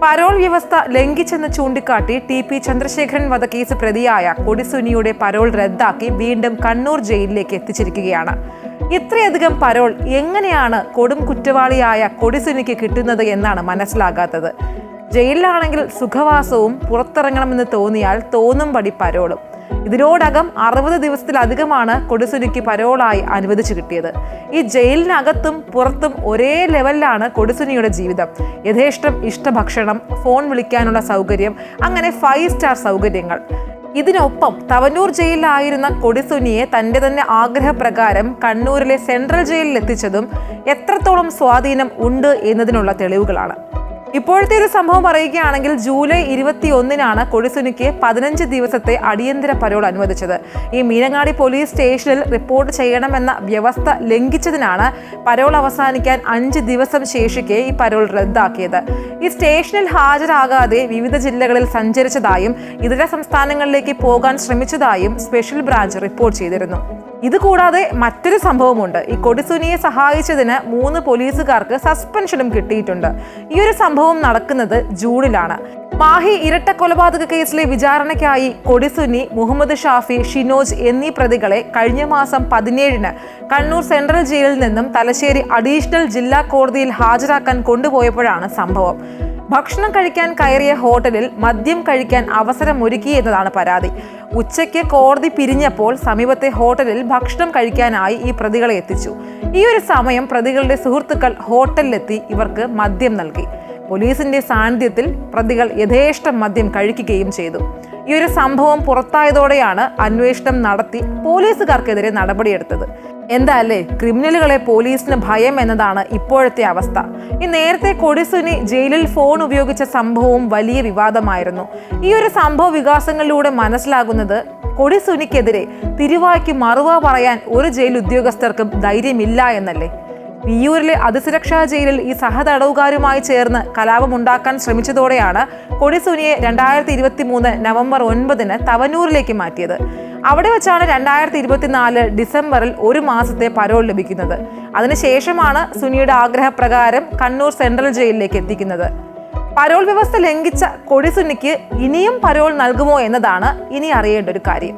Parole വ്യവസ്ഥ ലംഘിച്ചെന്ന് ചൂണ്ടിക്കാട്ടി TP. Chandrasekharan വധക്കേസ് പ്രതിയായ കൊടിസുനിയുടെ പരോൾ റദ്ദാക്കി വീണ്ടും കണ്ണൂർ ജയിലിലേക്ക് എത്തിച്ചിരിക്കുകയാണ്. ഇത്രയധികം പരോൾ എങ്ങനെയാണ് കൊടും കുറ്റവാളിയായ കൊടിസുനിക്ക് കിട്ടുന്നത് എന്നാണ് മനസ്സിലാകാത്തത്. ജയിലിലാണെങ്കിൽ സുഖവാസവും പുറത്തിറങ്ങണമെന്ന് തോന്നിയാൽ തോന്നുംപടി പരോളും. ഇതിനോടകം 60 ദിവസത്തിലധികമാണ് കൊടിസുനിക്ക് പരോളായി അനുവദിച്ചു കിട്ടിയത്. ഈ ജയിലിനകത്തും പുറത്തും ഒരേ ലെവലിലാണ് കൊടിസുനിയുടെ ജീവിതം. യഥേഷ്ടം ഇഷ്ടഭക്ഷണം, ഫോൺ വിളിക്കാനുള്ള സൗകര്യം, അങ്ങനെ 5 സ്റ്റാർ സൗകര്യങ്ങൾ. ഇതിനൊപ്പം തവനൂർ ജയിലിലായിരുന്ന കൊടിസുനിയെ തന്റെ തന്നെ ആഗ്രഹപ്രകാരം കണ്ണൂരിലെ സെൻട്രൽ ജയിലിൽ എത്തിച്ചതും എത്രത്തോളം സ്വാധീനം ഉണ്ട് എന്നതിനുള്ള തെളിവുകളാണ്. ഇപ്പോഴത്തെ ഒരു സംഭവം പറയുകയാണെങ്കിൽ ജൂലൈ 21-നാണ് കൊടിസുനിക്ക് 15 ദിവസത്തെ അടിയന്തര പരോൾ അനുവദിച്ചത്. ഈ മീനങ്ങാടി പോലീസ് സ്റ്റേഷനിൽ റിപ്പോർട്ട് ചെയ്യണമെന്ന വ്യവസ്ഥ ലംഘിച്ചതിനാണ് പരോൾ അവസാനിക്കാൻ 5 ദിവസം ശേഷിക്കെ ഈ പരോൾ റദ്ദാക്കിയത്. ഈ സ്റ്റേഷനിൽ ഹാജരാകാതെ വിവിധ ജില്ലകളിൽ സഞ്ചരിച്ചതായും ഇതര സംസ്ഥാനങ്ങളിലേക്ക് പോകാൻ ശ്രമിച്ചതായും സ്പെഷ്യൽ ബ്രാഞ്ച് റിപ്പോർട്ട് ചെയ്തിരുന്നു. ഇതുകൂടാതെ മറ്റൊരു സംഭവമുണ്ട്. ഈ കൊടിസുനിയെ സഹായിച്ചതിന് 3 പോലീസുകാർക്ക് സസ്പെൻഷനും കിട്ടിയിട്ടുണ്ട്. ഈ ഒരു സംഭവം നടക്കുന്നത് ജൂണിലാണ്. മാഹി ഇരട്ട കൊലപാതക കേസിലെ വിചാരണയ്ക്കായി കൊടിസുനി, മുഹമ്മദ് ഷാഫി, ഷിനോജ് എന്നീ പ്രതികളെ കഴിഞ്ഞ മാസം 17-ന് കണ്ണൂർ സെൻട്രൽ ജയിലിൽ നിന്നും തലശ്ശേരി അഡീഷണൽ ജില്ലാ കോടതിയിൽ ഹാജരാക്കാൻ കൊണ്ടുപോയപ്പോഴാണ് സംഭവം. ഭക്ഷണം കഴിക്കാൻ കയറിയ ഹോട്ടലിൽ മദ്യം കഴിക്കാൻ അവസരമൊരുക്കി എന്നതാണ് പരാതി. ഉച്ചയ്ക്ക് കോടതി പിരിഞ്ഞപ്പോൾ സമീപത്തെ ഹോട്ടലിൽ ഭക്ഷണം കഴിക്കാനായി ഈ പ്രതികളെ എത്തിച്ചു. ഈ ഒരു സമയം പ്രതികളുടെ സുഹൃത്തുക്കൾ ഹോട്ടലിലെത്തി ഇവർക്ക് മദ്യം നൽകി. പോലീസിന്റെ സാന്നിധ്യത്തിൽ പ്രതികൾ യഥേഷ്ടം മദ്യം കഴിക്കുകയും ചെയ്തു. ഈ ഒരു സംഭവം പുറത്തായതോടെയാണ് അന്വേഷണം നടത്തി പോലീസുകാർക്കെതിരെ നടപടിയെടുത്തത്. എന്താല്ലേ, ക്രിമിനലുകളെ പോലീസിന് ഭയം എന്നതാണ് ഇപ്പോഴത്തെ അവസ്ഥ. ഈ നേരത്തെ കൊടിസുനി ജയിലിൽ ഫോൺ ഉപയോഗിച്ച സംഭവവും വലിയ വിവാദമായിരുന്നു. ഈ ഒരു സംഭവ വികാസങ്ങളിലൂടെ മനസ്സിലാകുന്നത് കൊടിസുനിക്കെതിരെ തിരുവായ്ക്ക് മറുവ പറയാൻ ഒരു ജയിൽ ഉദ്യോഗസ്ഥർക്കും ധൈര്യമില്ല എന്നല്ലേ. വിയ്യൂരിലെ അതിസുരക്ഷാ ജയിലിൽ ഈ സഹതടവുകാരുമായി ചേർന്ന് കലാപമുണ്ടാക്കാൻ ശ്രമിച്ചതോടെയാണ് കൊടിസുനിയെ 2023 നവംബർ 9-ന് തവനൂരിലേക്ക് മാറ്റിയത്. അവിടെ വെച്ചാണ് 2024 ഡിസംബറിൽ 1 മാസത്തെ പരോൾ ലഭിക്കുന്നത്. അതിനുശേഷമാണ് സുനിയുടെ ആഗ്രഹപ്രകാരം കണ്ണൂർ സെൻട്രൽ ജയിലിലേക്ക് എത്തിക്കുന്നത്. പരോൾ വ്യവസ്ഥ ലംഘിച്ച കൊടിസുനിക്ക് ഇനിയും പരോൾ നൽകുമോ എന്നതാണ് ഇനി അറിയേണ്ട ഒരു കാര്യം.